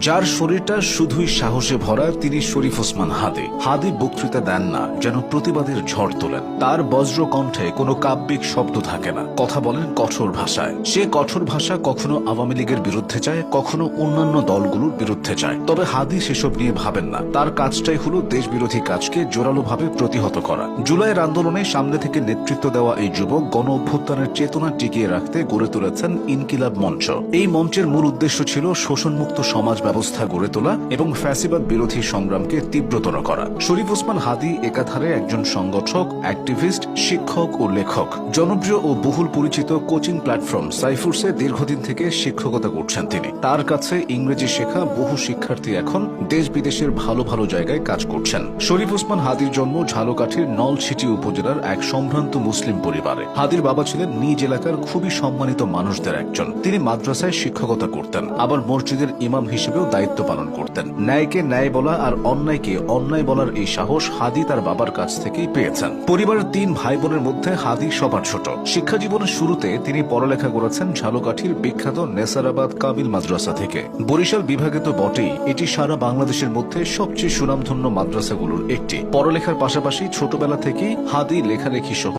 যার শরীরটা শুধুই সাহসে ভরা তিনি শরীফ ওসমান হাদী। হাদী বক্তৃতা দেন না, যেন প্রতিবাদের ঝড় তোলেন। তার বজ্র কণ্ঠে কোনো কাব্যিক শব্দ থাকে না, কথা বলেন কঠোর ভাষায়। সে কঠোর ভাষা কখনো আওয়ামী লীগের বিরুদ্ধে যায়, কখনো অন্যান্য দলগুলোর বিরুদ্ধে যায়। তবে হাদী সেসব নিয়ে ভাবেন না। তার কাজটাই হলো দেশ বিরোধী কাজকে জোরালোভাবে প্রতিহত করা। জুলাইয়ের আন্দোলনে সামনে থেকে নেতৃত্ব দেওয়া এই যুবক গণ অভ্যুত্থানের চেতনা টিকিয়ে রাখতে গড়ে তুলেছেন ইনকিলাব মঞ্চ। এই মঞ্চের মূল উদ্দেশ্য ছিল শোষণমুক্ত সমাজ ব্যবস্থা গড়ে তোলা এবং ফ্যাসিবাদ বিরোধী সংগ্রামকে তীব্রতর করা। শরীফ ওসমান হাদী একাধারে একজন সংগঠক, অ্যাক্টিভিস্ট, শিক্ষক ও লেখক। জনপ্রিয় ও বহুল পরিচিত কোচিং প্ল্যাটফর্ম সাইফুরসে দীর্ঘদিন থেকে শিক্ষকতা করছেন তিনি। তার কাছে ইংরেজি শেখা বহু শিক্ষার্থী এখন দেশ বিদেশের ভালো ভালো জায়গায় কাজ করছেন। শরীফ ওসমান হাদীর জন্ম ঝালকাঠির নলছিটি উপজেলার এক সম্ভ্রান্ত মুসলিম পরিবারে। হাদীর বাবা ছিলেন নিজ এলাকার খুবই সম্মানিত মানুষদের একজন। তিনি মাদ্রাসায় শিক্ষকতা করতেন, আবার মসজিদের ইমাম হিসেবেও দায়িত্ব পালন করতেন। ন্যায়কে ন্যায় বলা আর অন্যায়কে অন্যায় বলার এই সাহস হাদী তার বাবার কাছ থেকেই পেয়েছেন। পরিবারের 3 ভাই বোনের মধ্যে হাদী সবার ছোট। শিক্ষা জীবনের শুরুতে তিনি পড়ালেখা করেছেন ঝালকাঠির বিখ্যাত নেসারাবাদ কামিল মাদ্রাসা থেকে। বরিশাল বিভাগে তো বটেই, এটি সারা বাংলাদেশের মধ্যে সবচেয়ে সুনামধন্য মাদ্রাসাগুলোর একটি। পড়ালেখার পাশাপাশি ছোটবেলা থেকেই হাদী লেখালেখি সহ